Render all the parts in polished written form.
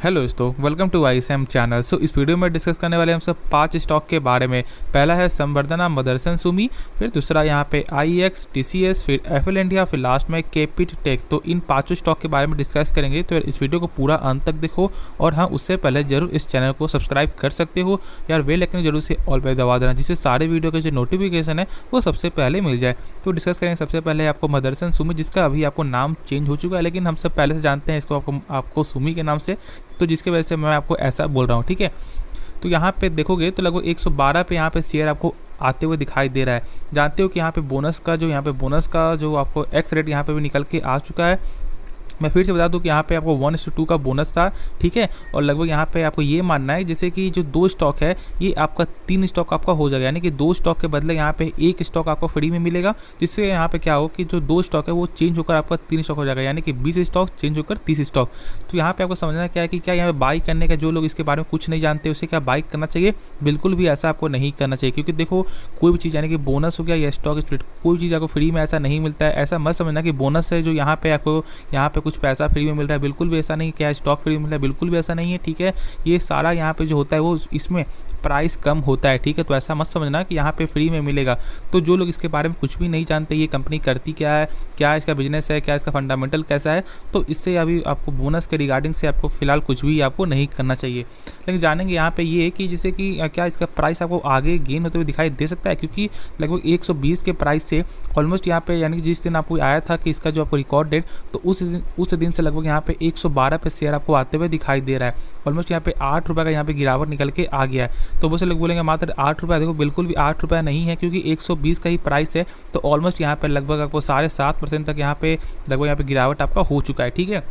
Hello दोस्तों, welcome to ISM channel. इस video में डिस्कस करने वाले हम सब 5 स्टॉक के बारे में। पहला है संवर्धना मदरसन सुमी, फिर दूसरा यहाँ पे IEX, TCS, फिर FL इंडिया, फिर लास्ट में केपिट टेक। तो इन पांचों स्टॉक के बारे में डिस्कस करेंगे। तो इस वीडियो को पूरा अंत तक देखो और हाँ, उससे पहले जरूर इस चैनल को सब्सक्राइब कर सकते हो यार, बेल आइकन जरूर से ऑल पे दबा देना, जिससे सारे वीडियो के जो नोटिफिकेशन है वो सबसे पहले मिल जाए। तो डिस्कस करेंगे सबसे पहले आपको मदरसन सुमी, जिसका अभी आपको नाम चेंज हो चुका है, लेकिन हम सब पहले से जानते हैं इसको आपको सुमी के नाम से, तो जिसकी वजह से मैं आपको ऐसा बोल रहा हूँ। ठीक है, तो यहाँ पे देखोगे तो लगभग 112 पे यहाँ पे शेयर आपको आते हुए दिखाई दे रहा है। जानते हो कि यहाँ पे बोनस का जो आपको एक्स रेट यहाँ पे भी निकल के आ चुका है। मैं फिर से बता दूं कि यहाँ पे आपको 1:2 का बोनस था। ठीक है, और लगभग यहाँ पे आपको ये मानना है जैसे कि जो 2 स्टॉक है ये आपका 3 स्टॉक आपका हो जाएगा, यानी कि 2 स्टॉक के बदले यहाँ पे 1 स्टॉक आपको फ्री में मिलेगा, जिससे यहाँ पे क्या हो कि जो 2 स्टॉक है वो चेंज होकर आपका 3 स्टॉक हो जाएगा, यानी कि 20 स्टॉक चेंज होकर 30 स्टॉक। तो यहाँ पे आपको समझना क्या है कि क्या यहाँ पे बाई करने का, जो लोग इसके बारे में कुछ नहीं जानते उसे क्या बाई करना चाहिए? बिल्कुल भी ऐसा आपको नहीं करना चाहिए, क्योंकि देखो कोई भी चीज़ यानी कि बोनस हो गया या स्टॉक स्प्लिट, कोई चीज़ आपको फ्री में ऐसा नहीं मिलता है। ऐसा मत समझना कि बोनस है जो यहाँ पे आपको यहाँ पे कुछ पैसा फ्री में मिल रहा है, बिल्कुल भी ऐसा नहीं। क्या स्टॉक फ्री मिल रहा है? बिल्कुल भी ऐसा नहीं है। ठीक है, ये सारा यहाँ पे जो होता है वो इसमें प्राइस कम होता है। ठीक है, तो ऐसा मत समझना कि यहाँ पे फ्री में मिलेगा। तो जो लोग इसके बारे में कुछ भी नहीं जानते, ये कंपनी करती क्या है, क्या इसका बिजनेस है, क्या इसका फंडामेंटल कैसा है, तो इससे अभी आपको बोनस के रिगार्डिंग से आपको फिलहाल कुछ भी आपको नहीं करना चाहिए। लेकिन जानेंगे यहाँ पे ये कि जैसे कि क्या इसका प्राइस आपको आगे गेन होते हुए दिखाई दे सकता है, क्योंकि लगभग 120 के प्राइस से ऑलमोस्ट यहाँ पे, यानी कि जिस दिन आपको आया था कि इसका जो आपको रिकॉर्ड डेट, तो उस दिन से लगभग यहाँ पे 112 पे शेयर आपको आते हुए दिखाई दे रहा है। ऑलमोस्ट यहाँ पे 8 रुपये का यहाँ पे गिरावट निकल के आ गया है। तो वो से लोग बोलेंगे मात्र 8 रुपये, देखो बिल्कुल भी 8 रुपये नहीं है, क्योंकि 120 का ही प्राइस है। तो ऑलमोस्ट यहाँ पे लगभग आपको 7.5% तक यहाँ पे लगभग यहाँ पे गिरावट आपका हो चुका है। ठीक है,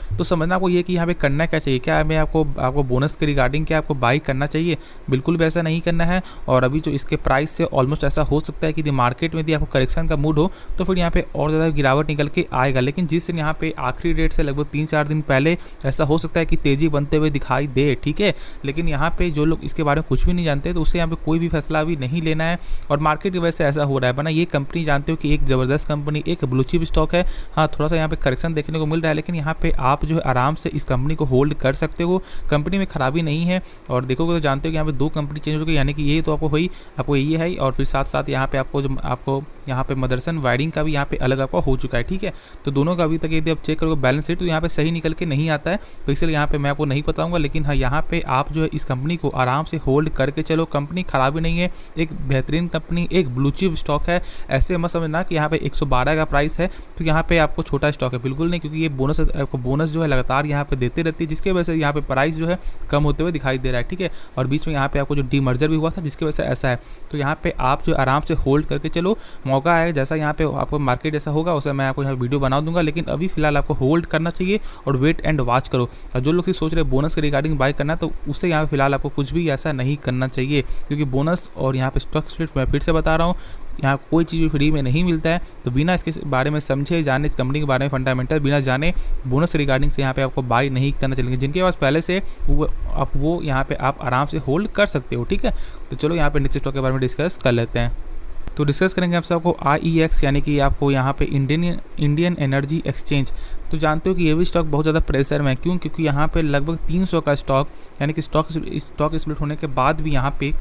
तो समझना आपको ये कि यहाँ पे करना क्या चाहिए, क्या हमें आपको बोनस के रिगार्डिंग क्या आपको बाई करना चाहिए? बिल्कुल भी ऐसा नहीं करना है। और अभी जो इसके प्राइस से ऑलमोस्ट ऐसा हो सकता है कि मार्केट में यदि आपको करेक्शन का मूड हो तो फिर यहाँ पे और ज़्यादा गिरावट निकल के आएगा। लेकिन जिस दिन यहाँ पे आखिरी डेट से लगभग 3-4 दिन पहले ऐसा हो सकता है कि तेज़ी बनते हुए दिखाई दे। ठीक है, लेकिन यहाँ पे जो लोग इसके बारे में कुछ भी नहीं जानते तो उससे यहाँ पे कोई भी फैसला अभी नहीं लेना है। और मार्केट की वजह से ऐसा हो रहा है, वरना ये कंपनी जानते हो कि एक ज़बरदस्त कंपनी, एक ब्लू चिप स्टॉक है। हाँ, थोड़ा सा यहाँ पे करेक्शन देखने को मिल रहा है, लेकिन यहाँ पे आप जो है आराम से इस कंपनी को होल्ड कर सकते हो। कंपनी में खराबी नहीं है। और देखोगे तो जानते हो कि यहाँ पे 2 कंपनी चेंज हो गई, यानी कि ये तो आपको ये है, और फिर साथ साथ यहाँ पे आपको यहाँ पे मदरसन वायरिंग का भी यहाँ पे अलग आपका हो चुका है। ठीक है, तो दोनों का अभी तक यदि आप चेक करोगे बैलेंस शीट तो यहाँ पे सही निकल के नहीं आता है, तो इसलिए यहाँ पे मैं आपको नहीं बताऊंगा। लेकिन हाँ, यहाँ पे आप जो है इस कंपनी को आराम से होल्ड करके चलो। कंपनी खराबी नहीं है, एक बेहतरीन कंपनी, एक ब्लू चिप स्टॉक है। ऐसे मत समझना कि यहाँ पे 112 का प्राइस है तो यहाँ पे आपको छोटा स्टॉक है, बिल्कुल नहीं, क्योंकि ये बोनस जो है लगातार यहाँ पे देते रहती है, जिसकी वजह से यहाँ पे प्राइस जो है कम होते हुए दिखाई दे रहा है। ठीक है, और बीच में यहाँ पे आपको जो डीमर्जर भी हुआ था जिसकी वजह से ऐसा है। तो यहाँ पे आप जो आराम से होल्ड करके चलो, मौका है जैसा यहाँ पे आपको मार्केट जैसा होगा उसे मैं आपको यहाँ वीडियो बना दूंगा, लेकिन अभी फिलहाल आपको होल्ड करना चाहिए और वेट एंड वॉच करो। और जो लोग सोच रहे हैं बोनस के रिगार्डिंग बाय करना, तो उससे यहाँ पे फिलहाल आपको कुछ भी ऐसा नहीं करना चाहिए, क्योंकि बोनस और यहाँ पे स्टॉक स्प्लिट, मैं फिर से बता रहा हूँ, यहाँ कोई चीज़ भी फ्री में नहीं मिलता है। तो बिना इसके बारे में समझे जाने, इस कंपनी के बारे में फंडामेंटल बिना जाने बोनस रिगार्डिंग से यहाँ पे आपको बाई नहीं करना चाहिए। जिनके पास पहले से वो यहाँ पे आप आराम से होल्ड कर सकते हो। ठीक है, तो चलो यहाँ पे नेक्स्ट स्टॉक के बारे में डिस्कस कर लेते हैं। तो डिस्कस करेंगे आप सबको IEX, यानी कि आपको यहाँ पे इंडियन एनर्जी एक्सचेंज। तो जानते हो कि ये भी स्टॉक बहुत ज़्यादा प्रेशर में है। क्यों? क्योंकि यहाँ पे लगभग 300 का स्टॉक, यानी कि स्टॉक स्प्लिट होने के बाद भी यहाँ पे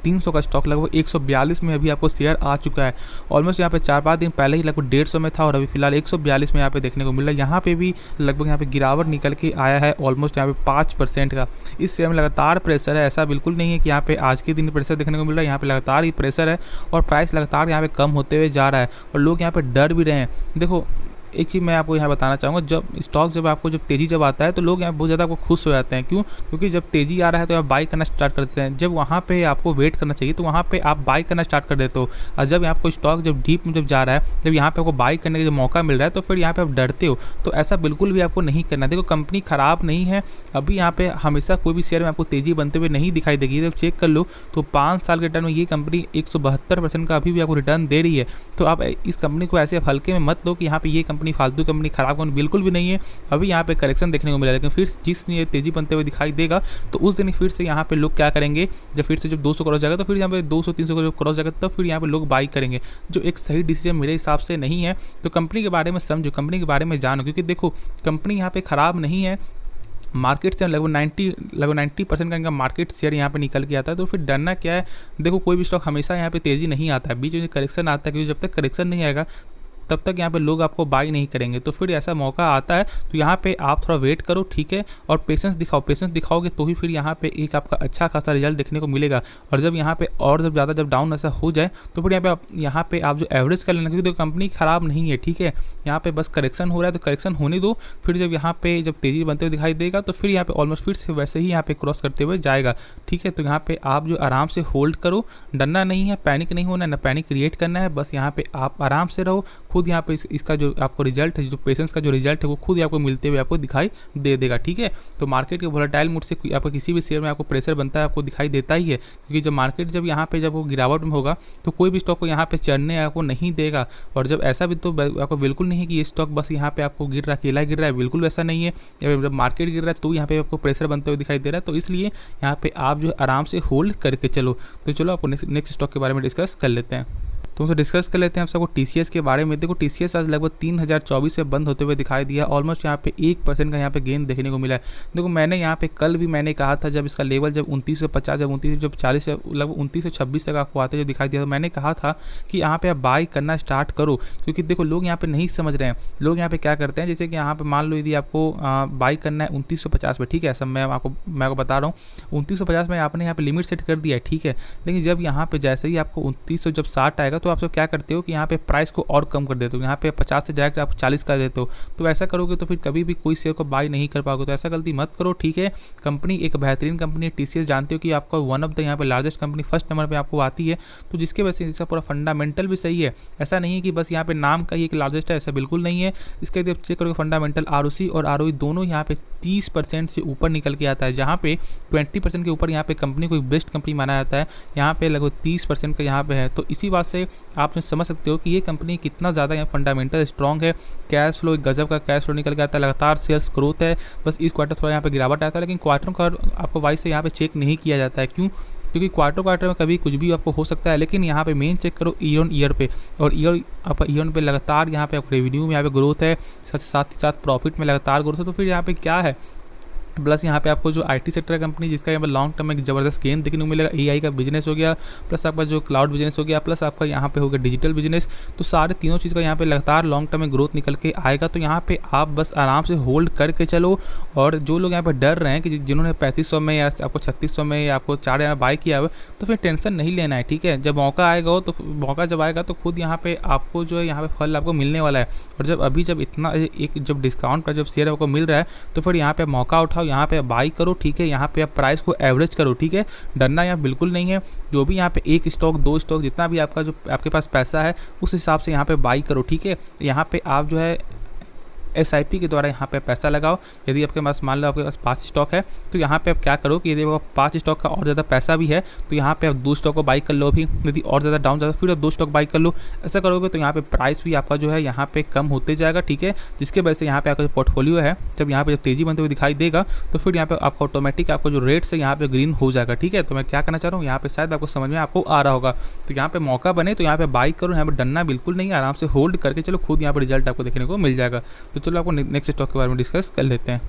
300 का स्टॉक लगभग 142 में अभी आपको शेयर आ चुका है। ऑलमोस्ट यहाँ पे 4-5 दिन पहले ही लगभग 150 में था और अभी फिलहाल 142 में यहाँ पे देखने को मिल रहा है। यहाँ पे भी लगभग यहाँ पे गिरावट निकल के आया है ऑलमोस्ट यहाँ पे 5% का। इस शेयर में लगातार प्रेशर है, ऐसा बिल्कुल नहीं है कि यहाँ पे आज के दिन प्रेशर देखने को मिल रहा है। यहाँ पे लगातार ही प्रेशर है और प्राइस लगातार यहाँ पे कम होते हुए जा रहा है और लोग यहाँ पे डर भी रहे हैं। देखो एक चीज़ मैं आपको यहाँ बताना चाहूँगा, जब आपको तेज़ी आता है तो लोग यहाँ बहुत ज़्यादा आपको खुश हो जाते हैं। क्यों? क्योंकि जब तेज़ी आ रहा है तो आप बाई करना स्टार्ट करते हैं। जब वहाँ पे आपको वेट करना चाहिए तो वहाँ पे आप बाई करना स्टार्ट कर देते हो। और जब आपको स्टॉक जब डीप में जा रहा है, जब यहाँ पे आपको बाई करने का जो मौका मिल रहा है, तो फिर यहाँ पे आप डरते हो। तो ऐसा बिल्कुल भी आपको नहीं करना। देखो कंपनी ख़राब नहीं है। अभी यहाँ पे हमेशा कोई भी शेयर में आपको तेज़ी बनते हुए नहीं दिखाई देगी। जब चेक कर लो तो 5 साल के रिटर्न में ये कंपनी 172% का अभी भी आपको रिटर्न दे रही है। तो आप इस कंपनी को ऐसे हल्के में मत लो कि यहाँ पे ये कंपनी फालतू कंपनी, खराब कंपनी, बिल्कुल भी नहीं है। अभी यहाँ पे करेक्शन देखने को मिला, लेकिन फिर जिस दिन ये तेजी बनते हुए दिखाई देगा तो उस दिन फिर से यहाँ पे लोग क्या करेंगे, जब फिर से जब 200 क्रॉस जाएगा तो फिर यहाँ पे 200-300 को क्रॉस जाएगा तब फिर यहाँ पे लोग बाई करेंगे, जो एक सही डिसीजन मेरे हिसाब से नहीं है। तो कंपनी के बारे में समझो, कंपनी के बारे में जानो, क्योंकि देखो कंपनी यहाँ पे खराब नहीं है। मार्केट से लगभग 90% का इनका मार्केट शेयर यहाँ पे निकल के आता है। तो फिर डरना क्या है, देखो कोई भी स्टॉक हमेशा यहाँ पे तेज़ी नहीं आता है, बीच में करेक्शन आता है, क्योंकि जब तक करेक्शन नहीं आएगा तब तक यहाँ पे लोग आपको बाई नहीं करेंगे। तो फिर ऐसा मौका आता है तो यहाँ पे आप थोड़ा वेट करो, ठीक है, और पेशेंस दिखाओगे तो ही फिर यहाँ पे एक आपका अच्छा खासा रिजल्ट देखने को मिलेगा। और जब यहाँ पे और जब ज़्यादा जब डाउन ऐसा हो जाए तो फिर यहाँ पे आप जो एवरेज कर लेना, क्योंकि तो कंपनी खराब नहीं है, ठीक है, यहाँ पे बस करेक्शन हो रहा है तो करेक्शन होने दो, फिर जब यहाँ पे जब तेज़ी बनते हुए दिखाई देगा तो फिर यहाँ पे ऑलमोस्ट फिर से वैसे ही यहाँ पे क्रॉस करते हुए जाएगा, ठीक है। तो यहाँ पे आप जो आराम से होल्ड करो, डरना नहीं है, पैनिक नहीं होना है, ना पैनिक क्रिएट करना है, बस यहाँ पे आप आराम से रहो। खुद यहाँ पे इसका जो आपको रिजल्ट है, जो पेशेंस का जो रिजल्ट है वो खुद ही आपको मिलते हुए आपको दिखाई दे देगा, ठीक है। तो मार्केट के वोलेटाइल मूड से आपको किसी भी शेयर में आपको प्रेशर बनता है, आपको दिखाई देता ही है, क्योंकि जब मार्केट जब यहाँ पे जब वो गिरावट में होगा तो कोई भी स्टॉक को यहाँ पे चढ़ने आपको नहीं देगा। और जब ऐसा भी तो आपको बिल्कुल नहीं है कि ये स्टॉक बस यहाँ पे आपको गिर रहा है, अकेला गिर रहा है, बिल्कुल वैसा नहीं है। जब मार्केट गिर रहा है तो यहाँ पे आपको प्रेशर बनते हुए दिखाई दे रहा है, तो इसलिए यहाँ पे आप जो है आराम से होल्ड करके चलो। तो चलो आपको नेक्स्ट स्टॉक के बारे में डिस्कस कर लेते हैं। तो उनसे डिस्कस कर लेते हैं आप सबको टीसीएस के बारे में। देखो टीसीएस आज लगभग 3024 से बंद होते हुए दिखाई दिया, ऑलमोस्ट यहाँ पे 1% का यहाँ पे गेन देखने को मिला है। देखो मैंने यहाँ पे कल भी मैंने कहा था, जब इसका लेवल जब 2950 जब 2940 लगभग 2926 तक आपको आते जब दिखाई दिया, तो मैंने कहा था कि यहाँ पे आप बाई करना स्टार्ट करो, क्योंकि देखो लोग यहाँ पे नहीं समझ रहे हैं। लोग यहाँ पे क्या करते हैं, जैसे कि यहाँ पे मान लो यदि आपको बाई करना है 2950 में, ठीक है, सब मैं आपको बता रहा हूँ 2950 में आपने यहाँ पे लिमिट सेट कर दिया है, ठीक है। लेकिन जब यहाँ पे जैसे ही आपको 2960 आएगा तो आप सब क्या करते हो कि यहाँ पे प्राइस को और कम कर देते हो, यहाँ पे 50 से डायरेक्ट आप 40 कर देते हो। तो ऐसा करोगे तो फिर कभी भी कोई शेयर को बाई नहीं कर पाओगे, तो ऐसा गलती मत करो, ठीक है। कंपनी एक बेहतरीन कंपनी है टीसीएस, जानते हो कि आपका वन ऑफ द यहाँ पे लार्जेस्ट कंपनी फर्स्ट नंबर पे आपको आती है, तो जिसके वजह से इसका पूरा फंडामेंटल भी सही है। ऐसा नहीं है कि बस यहाँ पे नाम का ही एक लार्जेस्ट है, ऐसा बिल्कुल नहीं है। इसके यदि आप चेक करोगे फंडामेंटल आरओसी और आरओई दोनों यहाँ पे 30% से ऊपर निकल के आता है, जहाँ पे 20% के ऊपर यहाँ पे कंपनी को एक बेस्ट कंपनी माना जाता है, यहाँ पे लगभग 30% का यहाँ पे है। तो इसी बात से आप समझ सकते हो कि ये कंपनी कितना ज़्यादा यहाँ फंडामेंटल स्ट्रॉन्ग है। कैश फ्लो एक गजब का कैश फ्लो निकल के आता है, लगातार सेल्स ग्रोथ है। बस इस क्वार्टर थोड़ा यहाँ पे गिरावट आता है, लेकिन क्वार्टर का आपको वाइज से यहाँ पे चेक नहीं किया जाता है। क्यों? क्योंकि क्वार्टर में कभी कुछ भी आपको हो सकता है, लेकिन यहाँ पे मेन चेक करो ईयर ऑन ईयर पे, और ईयर ऑन पे लगातार यहाँ पे आपको रेवेन्यू में यहाँ पे ग्रोथ है, साथ ही साथ प्रॉफिट में लगातार ग्रोथ है। तो फिर यहाँ पे क्या है, प्लस यहाँ पे आपको जो आईटी सेक्टर कंपनी जिसका यहाँ पर लॉन्ग टर्म में एक ज़बरदस्त गेन देखने को मिलेगा, एआई का बिजनेस हो गया, प्लस आपका जो क्लाउड बिजनेस हो गया, प्लस आपका यहाँ पे हो गया डिजिटल बिजनेस। तो सारे तीनों चीज़ का यहाँ पे लगातार लॉन्ग टर्म में ग्रोथ निकल के आएगा। तो यहाँ पे आप बस आराम से होल्ड करके चलो। और जो लोग यहाँ पे डर रहे हैं कि जिन्होंने 3500 में या आपको 3600 में या आपको 4000 बाई किया हुआ, तो फिर टेंशन नहीं लेना है, ठीक है। जब मौका आएगा हो तो मौका जब आएगा तो खुद यहाँ पे आपको जो है यहाँ पे फल आपको मिलने वाला है। और जब इतना एक जब डिस्काउंट पर जब शेयर आपको मिल रहा है तो फिर यहाँ पे मौका उठाओ, यहाँ पे बाई करो, ठीक है। यहाँ पे आप प्राइस को एवरेज करो, ठीक है। डरना यहाँ बिल्कुल नहीं है। जो भी यहाँ पे एक स्टॉक 2 स्टॉक जितना भी आपका जो आपके पास पैसा है उस हिसाब से यहाँ पे बाई करो, ठीक है। यहाँ पे आप जो है SIP के द्वारा यहाँ पे पैसा लगाओ। यदि आपके पास मान लो आपके पास 5 स्टॉक है तो यहाँ पे आप क्या करो कि यदि आपको 5 स्टॉक का और ज़्यादा पैसा भी है तो यहाँ पे आप 2 स्टॉक को बाई कर लो। अभी यदि और ज़्यादा डाउन जाता फिर आप 2 स्टॉक बाई कर लो। ऐसा करोगे तो यहाँ पे प्राइस भी आपका जो है यहाँ पे कम होते जाएगा, ठीक है। जिसके वजह से यहाँ पे आपका जो पोर्टफोलियो है जब यहाँ पे जब तेज़ी बनते हुए दिखाई देगा तो फिर यहाँ पे आपको ऑटोमेटिक आपका जो रेट से यहाँ पे ग्रीन हो जाएगा, ठीक है। तो मैं क्या करना चाह रहा हूँ यहाँ पे शायद आपको समझ में आपको आ रहा होगा। तो यहाँ पे मौका बने तो यहाँ पे बाई करो, यहाँ पे डरना बिल्कुल नहीं है, आराम से होल्ड करके चलो, खुद यहाँ पे रिजल्ट आपको देखने को मिल जाएगा। तो चलो आपको नेक्स्ट स्टॉक के बारे में डिस्कस कर लेते हैं।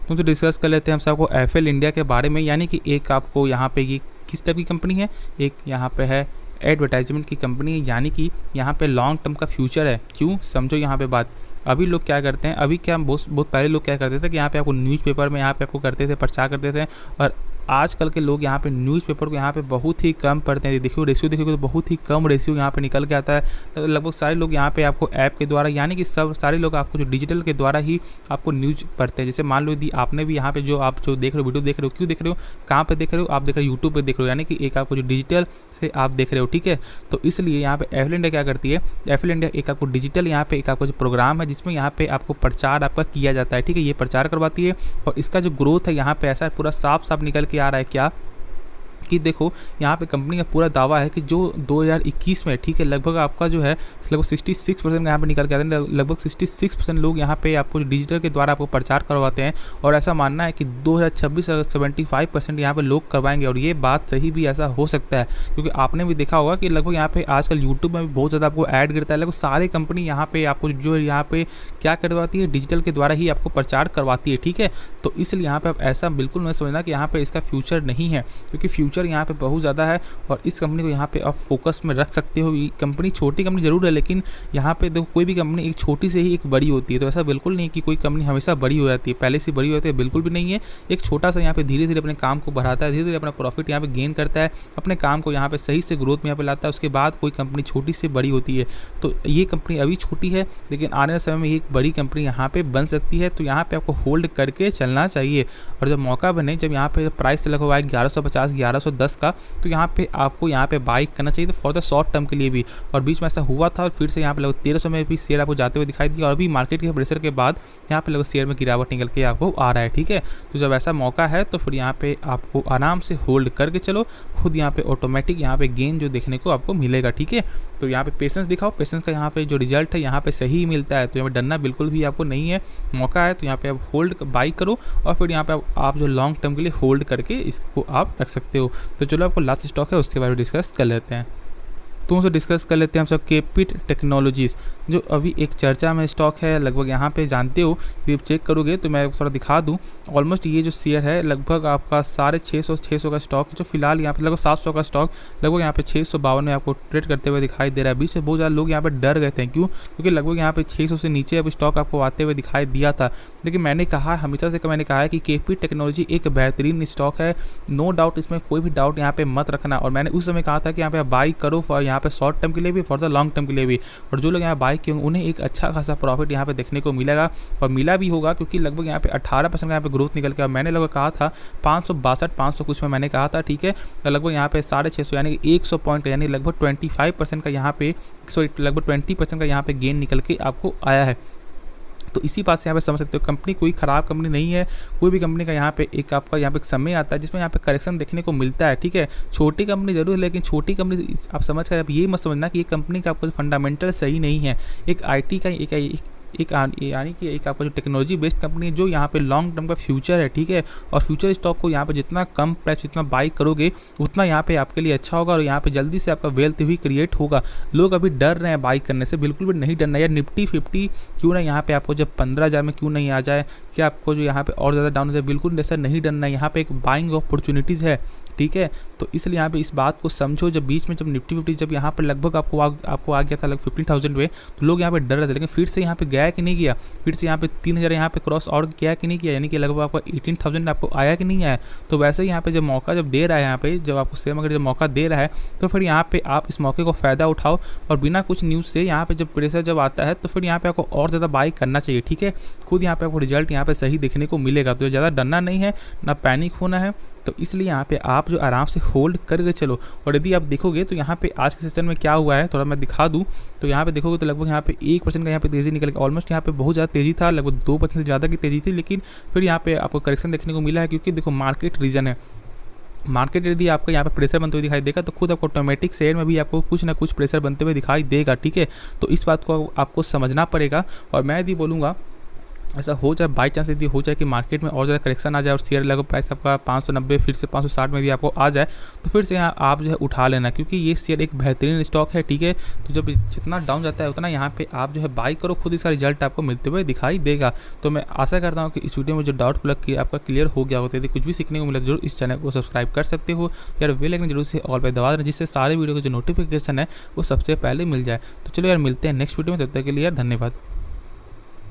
तो डिस्कस कर लेते हैं हम सबको एफएल इंडिया के बारे में। यानी कि एक आपको यहाँ पे ये किस टाइप की कंपनी है, एक यहाँ पे है एडवर्टाइजमेंट की कंपनी है, यानी कि यहाँ पे लॉन्ग टर्म का फ्यूचर है। क्यों? समझो यहाँ पे बात। अभी लोग क्या करते हैं, अभी क्या बहुत पहले लोग क्या करते थे कि यहाँ पे आपको न्यूज़पेपर में यहाँ पे आपको करते थे, प्रचार करते थे। और आजकल के लोग यहाँ पे न्यूज़पेपर को यहाँ पे बहुत ही कम पढ़ते हैं। देखियो रेशियो देखोगे तो बहुत ही कम रेशियो यहाँ पे निकल के आता है। तो लगभग सारे लोग यहाँ पे आपको ऐप के द्वारा, यानी कि सब सारे लोग आपको जो डिजिटल के द्वारा ही आपको न्यूज़ पढ़ते हैं। जैसे मान लो यदि आपने भी यहाँ पे जो आप जो देख रहे हो वीडियो देख रहे हो, क्यों देख रहे हो, कहाँ पे देख रहे हो, आप देख रहे हो यूट्यूब पे देख रहे हो, यानी कि एक आपको जो डिजिटल से आप देख रहे हो, ठीक है। तो इसलिए यहाँ पे एफएल इंडिया क्या करती है, एफएल इंडिया एक आपको डिजिटल यहाँ पे एक आपको जो प्रोग्राम है जिसमें यहाँ पे आपको प्रचार आपका किया जाता है, ठीक है। ये प्रचार करवाती है और इसका जो ग्रोथ है यहाँ पे ऐसा पूरा साफ साफ निकल के आ रहा है क्या कि देखो यहाँ पे कंपनी का पूरा दावा है कि जो 2021 में, ठीक है, लगभग आपका जो है लगभग 66% यहाँ पे निकल के आते हैं। लगभग 66% लोग यहाँ पे आपको डिजिटल के द्वारा आपको प्रचार करवाते हैं, और ऐसा मानना है कि 2026 अगर 75% यहाँ पे लोग करवाएंगे। और ये बात सही भी ऐसा हो सकता है, क्योंकि आपने भी देखा होगा कि लगभग यहाँ पे आजकल यूट्यूब में भी बहुत ज़्यादा आपको ऐड गिरता है। लगभग सारी कंपनी यहाँ पे आपको जो यहाँ पे क्या करवाती है, डिजिटल के द्वारा ही आपको प्रचार करवाती है, ठीक है। तो इसलिए यहाँ पे आप ऐसा बिल्कुल नहीं समझना कि यहाँ पे इसका फ्यूचर नहीं है, क्योंकि फ्यूचर यहाँ पे बहुत ज़्यादा है और इस कंपनी को यहाँ पे आप फोकस में रख सकते हो। ये कंपनी छोटी कंपनी जरूर है, लेकिन यहाँ पे देखो कोई भी कंपनी एक छोटी से ही एक बड़ी होती है, तो ऐसा बिल्कुल नहीं कि कोई कंपनी हमेशा बड़ी हो जाती है, पहले से बड़ी हो जाती है, बिल्कुल भी नहीं है। एक छोटा सा यहाँ पे धीरे धीरे अपने काम को बढ़ाता है, धीरे धीरे अपना प्रॉफिट यहाँ पे गेन करता है, अपने काम को यहाँ पे सही से ग्रोथ में यहाँ पे लाता है, उसके बाद कोई कंपनी छोटी से बड़ी होती है। तो ये कंपनी अभी छोटी है, लेकिन आने वाले समय में एक बड़ी कंपनी यहाँ पे बन सकती है। तो यहाँ पे आपको होल्ड करके चलना चाहिए, और जब मौका बने, जब यहाँ पे प्राइस लगवा है 1150 1110 का, तो यहाँ पे आपको यहाँ पे बाई करना चाहिए, तो फॉर द शॉर्ट टर्म के लिए भी। और बीच में ऐसा हुआ था और फिर से यहाँ पे लगभग 1300 में भी शेयर आपको जाते हुए दिखाई दिया, और अभी मार्केट के प्रेशर के बाद यहाँ पे लगभग शेयर में गिरावट निकल के आपको आ रहा है, ठीक है। तो जब ऐसा मौका है तो फिर यहाँ पे आपको आराम से होल्ड करके चलो, खुद यहाँ पे ऑटोमेटिक यहाँ पे गेन जो देखने को आपको मिलेगा, ठीक है। तो यहाँ पे पेशेंस दिखाओ, पेशेंस का यहाँ पे जो रिजल्ट है यहाँ पे सही मिलता है, तो यहाँ पे डरना बिल्कुल भी आपको नहीं है। मौका है तो यहाँ पे आप होल्ड बाई करो, और फिर यहाँ पे आप जो लॉन्ग टर्म के लिए होल्ड करके इसको आप रख सकते हो। तो चलो आपको लास्ट स्टॉक है उसके बारे में डिस्कस कर लेते हैं। तो उनसे डिस्कस कर लेते हैं हम सब केपिट टेक्नोलॉजीज़, जो अभी एक चर्चा में स्टॉक है। लगभग यहाँ पे जानते हो, यदि चेक करोगे तो मैं थोड़ा दिखा दूँ, ऑलमोस्ट ये जो शेयर है लगभग आपका 650 का स्टॉक, जो फिलहाल यहाँ पे लगभग 700 का स्टॉक लगभग यहाँ पे 652 में आपको ट्रेड करते हुए दिखाई दे रहा है। बीच में बहुत ज़्यादा लोग यहाँ पे डर गए थे, क्यों? क्योंकि लगभग यहाँ पे 600 से नीचे अब स्टॉक आपको आते हुए दिखाई दिया था। लेकिन मैंने कहा, हमेशा से मैंने कहा है कि केपिट टेक्नोलॉजी एक बेहतरीन स्टॉक है, नो डाउट, इसमें कोई भी डाउट यहाँ पे मत रखना। और मैंने उस समय कहा था कि यहाँ पे बाई करो, फॉर यहाँ पे शॉर्ट टर्म के लिए भी, फॉर द लॉन्ग टर्म के लिए भी। और जो लोग यहाँ बाई किए होंगे उन्हें एक अच्छा खासा प्रॉफिट यहाँ पे देखने को मिलेगा, और मिला भी होगा, क्योंकि लगभग यहाँ पे 18% का यहाँ पे ग्रोथ निकल के, मैंने लगभग कहा था 562 कुछ में मैंने कहा था, ठीक है। लगभग यहाँ पे 650 यानी 100 पॉइंट, यानी लगभग 25% का यहाँ पे, सॉरी लगभग 20% का यहाँ पे गेन निकल के आपको आया है। तो इसी बात से यहाँ पे समझ सकते हो कंपनी कोई ख़राब कंपनी नहीं है। कोई भी कंपनी का यहाँ पे एक आपका यहाँ पे एक समय आता है जिसमें यहाँ पे करेक्शन देखने को मिलता है, ठीक है। छोटी कंपनी जरूर है, लेकिन छोटी कंपनी आप समझ कर आप ये मत समझना कि ये कंपनी का आपको फंडामेंटल सही नहीं है। एक आईटी का एक यानी कि एक आपका जो टेक्नोलॉजी बेस्ड कंपनी है, जो यहाँ पे लॉन्ग टर्म का फ्यूचर है, ठीक है। और फ्यूचर स्टॉक को यहाँ पे जितना कम प्राइस जितना बाई करोगे उतना यहाँ पे आपके लिए अच्छा होगा, और यहाँ पे जल्दी से आपका वेल्थ भी क्रिएट होगा। लोग अभी डर रहे हैं बाई करने से, बिल्कुल भी नहीं डरना यार। निफ्टी 50 क्यों ना यहाँ पे आपको जब 15,000 में क्यों नहीं आ जाए, कि आपको जो यहाँ पे और ज़्यादा डाउन हो जाए, बिल्कुल ऐसा नहीं डरना है। यहाँ पे एक बाइंग अपॉर्चुनिटीज़ है, ठीक है। तो इसलिए यहाँ पे इस बात को समझो, जब बीच में जब निफ्टी 50 जब यहाँ पर लगभग आपको आ गया था लगभग 15,000 में, तो लोग यहाँ पे डर रहे थे, लेकिन फिर से यहाँ पे गया कि नहीं गया, फिर से यहाँ पे 3,000 यहाँ पे क्रॉस और किया कि नहीं किया, यानी कि लगभग आपको 18,000 आपको आया कि नहीं आया। तो वैसे ही यहाँ पे जब मौका जब दे रहा है, यहाँ पे जब आपको शेयर मार्केट जब मौका दे रहा है, तो फिर यहाँ पे आप इस मौके को फ़ायदा उठाओ, और बिना कुछ न्यूज़ से यहाँ पे जब प्रेशर जब आता है तो फिर यहाँ पे आपको और ज़्यादा बाई करना चाहिए, ठीक है। खुद यहाँ पे आपको रिजल्ट यहाँ पे सही देखने को मिलेगा, तो ज़्यादा डरना नहीं है, ना पैनिक होना है। तो इसलिए यहाँ पे आप जो आराम से होल्ड करके चलो। और यदि आप देखोगे तो यहाँ पे आज के सेशन में क्या हुआ है थोड़ा मैं दिखा दूँ, तो यहाँ पे देखोगे तो लगभग यहाँ पे 1% का यहाँ पे तेज़ी निकल के, ऑलमोस्ट यहाँ पे बहुत ज़्यादा तेज़ी था, लगभग 2% से ज़्यादा की तेज़ी थी, लेकिन फिर यहाँ पे आपको करेक्शन देखने को मिला है, क्योंकि देखो मार्केट रीजन है। मार्केट यदि आपको यहाँ पे प्रेशर बनते हुए दिखाई देगा, तो खुद आपको ऑटोमेटिक शेयर में भी आपको कुछ ना कुछ प्रेशर बनते हुए दिखाई देगा, ठीक है। तो इस बात को आपको समझना पड़ेगा। और मैं यदि बोलूँगा ऐसा हो जाए, बाई चांस यदि हो जाए कि मार्केट में और ज़्यादा करेक्शन आ जाए और शेयर लगभग प्राइस आपका 590 फिर से 560 में भी आपको आ जाए, तो फिर से यहाँ आप जो है उठा लेना, क्योंकि ये शेयर एक बेहतरीन स्टॉक है, ठीक है। तो जब जितना डाउन जाता है उतना यहाँ पे आप जो है बाई करो, खुद इसका रिजल्ट आपको मिलते हुए दिखाई देगा। तो मैं आशा करता हूँ कि इस वीडियो में जो डाउट प्लग किया आपका क्लियर हो गया होता है। यदि कुछ भी सीखने को मिला जरूर इस चैनल को सब्सक्राइब कर सकते हो, यार बेल आइकन जरूर से ऑल पे दबा देना, जिससे सारे वीडियो का जो नोटिफिकेशन है वो सबसे पहले मिल जाए। तो चलो यार मिलते हैं नेक्स्ट वीडियो में, तब तक के लिए यार धन्यवाद।